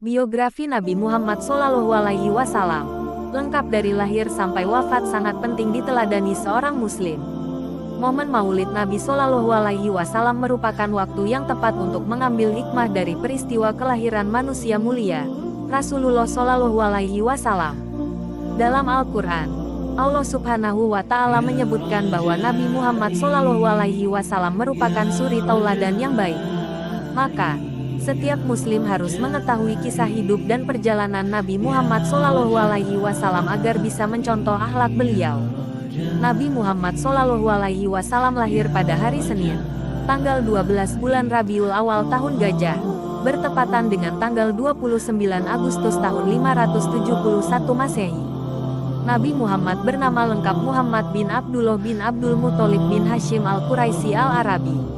Biografi Nabi Muhammad SAW, lengkap dari lahir sampai wafat, sangat penting diteladani seorang muslim. Momen Maulid Nabi SAW merupakan waktu yang tepat untuk mengambil hikmah dari peristiwa kelahiran manusia mulia, Rasulullah SAW. Dalam Al-Quran, Allah Subhanahu wa Ta'ala menyebutkan bahwa Nabi Muhammad SAW merupakan suri tauladan yang baik. Maka, setiap muslim harus mengetahui kisah hidup dan perjalanan Nabi Muhammad SAW agar bisa mencontoh akhlak beliau. Nabi Muhammad SAW lahir pada hari Senin, tanggal 12 bulan Rabiul Awal tahun Gajah, bertepatan dengan tanggal 29 Agustus tahun 571 Masehi. Nabi Muhammad bernama lengkap Muhammad bin Abdullah bin Abdul Muthalib bin Hashim al-Quraisy al-Arabi.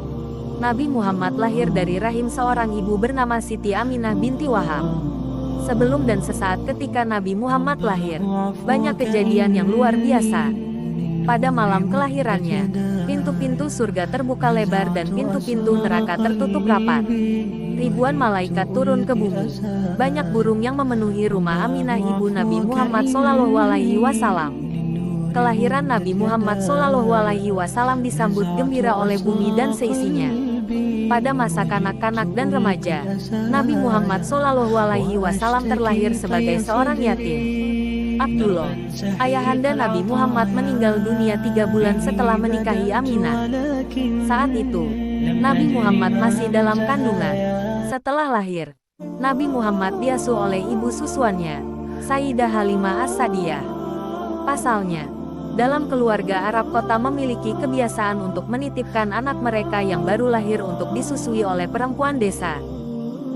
Nabi Muhammad lahir dari rahim seorang ibu bernama Siti Aminah binti Wahab. Sebelum dan sesaat ketika Nabi Muhammad lahir, banyak kejadian yang luar biasa. Pada malam kelahirannya, pintu-pintu surga terbuka lebar dan pintu-pintu neraka tertutup rapat. Ribuan malaikat turun ke bumi. Banyak burung yang memenuhi rumah Aminah ibu Nabi Muhammad SAW. Kelahiran Nabi Muhammad SAW disambut gembira oleh bumi dan seisinya. Pada masa kanak-kanak dan remaja, Nabi Muhammad SAW terlahir sebagai seorang yatim. Abdullah, ayahanda Nabi Muhammad, meninggal dunia 3 bulan setelah menikahi Aminah. Saat itu, Nabi Muhammad masih dalam kandungan. Setelah lahir, Nabi Muhammad diasuh oleh ibu susuannya, Sayyidah Halimah As-Sadiyah. Pasalnya, dalam keluarga Arab kota memiliki kebiasaan untuk menitipkan anak mereka yang baru lahir untuk disusui oleh perempuan desa.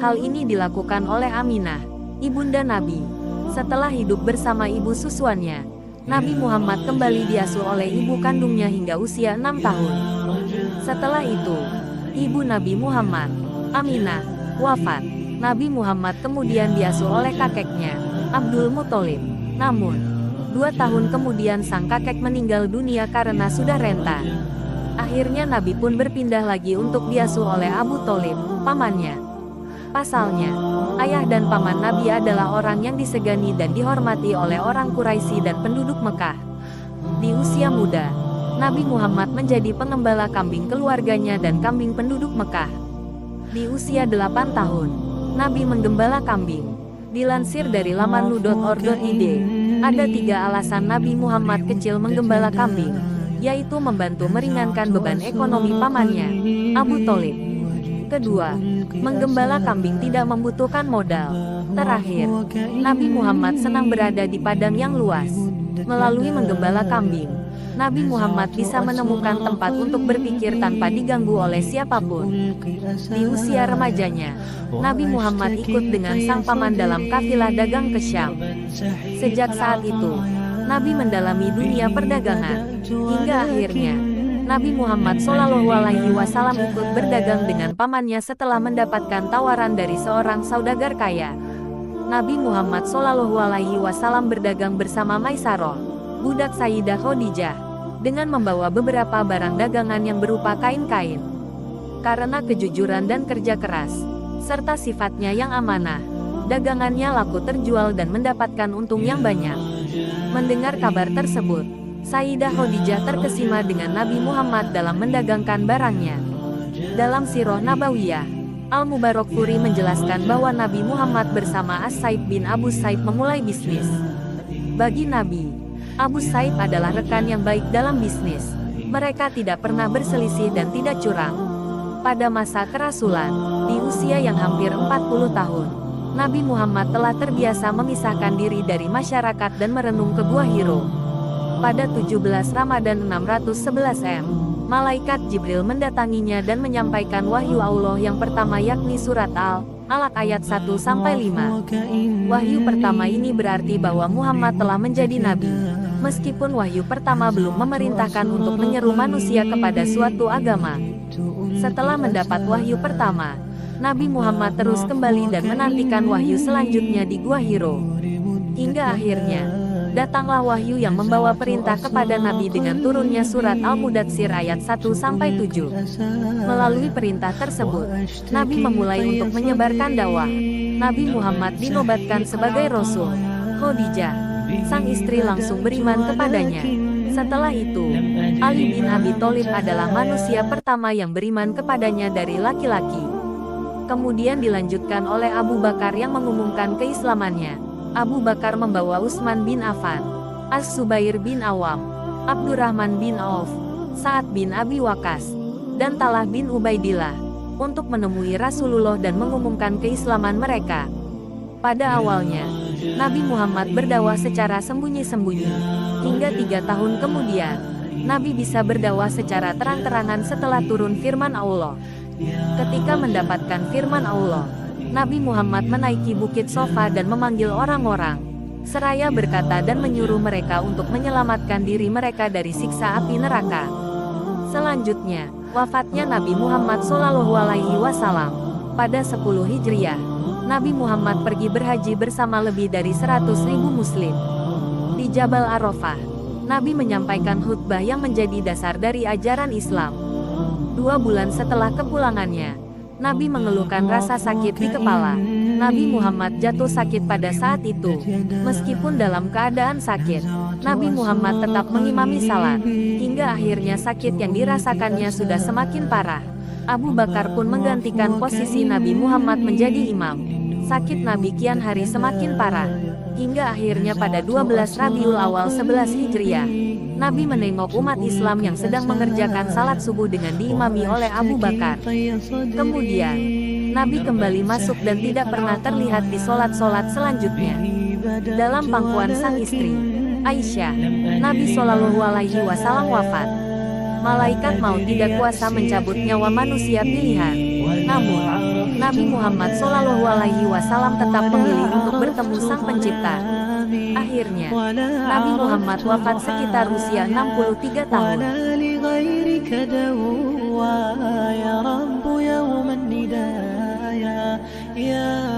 Hal ini dilakukan oleh Aminah, ibunda Nabi. Setelah hidup bersama ibu susuannya, Nabi Muhammad kembali diasuh oleh ibu kandungnya hingga usia 6 tahun. Setelah itu, ibu Nabi Muhammad, Aminah, wafat. Nabi Muhammad kemudian diasuh oleh kakeknya, Abdul Muthalib. Namun, 2 tahun kemudian sang kakek meninggal dunia karena sudah renta. Akhirnya Nabi pun berpindah lagi untuk diasuh oleh Abu Thalib, pamannya. Pasalnya, ayah dan paman Nabi adalah orang yang disegani dan dihormati oleh orang Quraisy dan penduduk Mekah. Di usia muda, Nabi Muhammad menjadi pengembala kambing keluarganya dan kambing penduduk Mekah. Di usia 8 tahun, Nabi menggembala kambing. Dilansir dari laman nu.or.id, ada 3 alasan Nabi Muhammad kecil menggembala kambing, yaitu membantu meringankan beban ekonomi pamannya, Abu Thalib. Kedua, menggembala kambing tidak membutuhkan modal. Terakhir, Nabi Muhammad senang berada di padang yang luas. Melalui menggembala kambing, Nabi Muhammad bisa menemukan tempat untuk berpikir tanpa diganggu oleh siapapun. Di usia remajanya, Nabi Muhammad ikut dengan sang paman dalam kafilah dagang ke Syam. Sejak saat itu, Nabi mendalami dunia perdagangan, hingga akhirnya, Nabi Muhammad SAW ikut berdagang dengan pamannya setelah mendapatkan tawaran dari seorang saudagar kaya. Nabi Muhammad SAW berdagang bersama Maisarah, budak Sayyidah Khadijah, dengan membawa beberapa barang dagangan yang berupa kain-kain. Karena kejujuran dan kerja keras, serta sifatnya yang amanah, dagangannya laku terjual dan mendapatkan untung yang banyak. Mendengar kabar tersebut, Sayyidah Khadijah terkesima dengan Nabi Muhammad dalam mendagangkan barangnya. Dalam Sirah Nabawiyah, Al-Mubarakfuri menjelaskan bahwa Nabi Muhammad bersama As-Saib bin Abu Saib memulai bisnis. Bagi Nabi, Abu Saib adalah rekan yang baik dalam bisnis. Mereka tidak pernah berselisih dan tidak curang. Pada masa kerasulan, di usia yang hampir 40 tahun, Nabi Muhammad telah terbiasa memisahkan diri dari masyarakat dan merenung ke Gua Hiro. Pada 17 Ramadan 611 M, malaikat Jibril mendatanginya dan menyampaikan wahyu Allah yang pertama, yakni surat Al-Alaq ayat 1-5. Wahyu pertama ini berarti bahwa Muhammad telah menjadi nabi. Meskipun wahyu pertama belum memerintahkan untuk menyeru manusia kepada suatu agama. Setelah mendapat wahyu pertama, Nabi Muhammad terus kembali dan menantikan wahyu selanjutnya di Gua Hiro. Hingga akhirnya, datanglah wahyu yang membawa perintah kepada Nabi dengan turunnya surat Al-Mudatsir ayat 1-7. Melalui perintah tersebut, Nabi memulai untuk menyebarkan dakwah. Nabi Muhammad dinobatkan sebagai Rasul. Khadijah, sang istri, langsung beriman kepadanya. Setelah itu, Ali bin Abi Thalib adalah manusia pertama yang beriman kepadanya dari laki-laki. Kemudian dilanjutkan oleh Abu Bakar yang mengumumkan keislamannya. Abu Bakar membawa Utsman bin Affan, Az-Zubair bin Awam, Abdurrahman bin Auf, Sa'ad bin Abi Waqqas, dan Talha bin Ubaidillah untuk menemui Rasulullah dan mengumumkan keislaman mereka. Pada awalnya, Nabi Muhammad berdakwah secara sembunyi-sembunyi, hingga 3 tahun kemudian, Nabi bisa berdakwah secara terang-terangan setelah turun firman Allah. Ketika mendapatkan firman Allah, Nabi Muhammad menaiki bukit Sofa dan memanggil orang-orang, seraya berkata dan menyuruh mereka untuk menyelamatkan diri mereka dari siksa api neraka. Selanjutnya, wafatnya Nabi Muhammad SAW. Pada 10 Hijriah, Nabi Muhammad pergi berhaji bersama lebih dari 100.000 muslim. Di Jabal Arafah, Nabi menyampaikan khutbah yang menjadi dasar dari ajaran Islam. 2 bulan setelah kepulangannya, Nabi mengeluhkan rasa sakit di kepala. Nabi Muhammad jatuh sakit pada saat itu. Meskipun dalam keadaan sakit, Nabi Muhammad tetap mengimami salat, hingga akhirnya sakit yang dirasakannya sudah semakin parah. Abu Bakar pun menggantikan posisi Nabi Muhammad menjadi imam. Sakit Nabi kian hari semakin parah, hingga akhirnya pada 12 Rabiul Awal 11 Hijriah, Nabi menengok umat Islam yang sedang mengerjakan salat subuh dengan diimami oleh Abu Bakar. Kemudian, Nabi kembali masuk dan tidak pernah terlihat di solat-solat selanjutnya. Dalam pangkuan sang istri, Aisyah, Nabi SAW wafat. Malaikat maut tidak kuasa mencabut nyawa manusia pilihan. Namun, Nabi Muhammad SAW tetap memilih untuk bertemu Sang Pencipta. Akhirnya, Nabi Muhammad wafat sekitar usia 63 tahun. يا رب يوم الندايا يا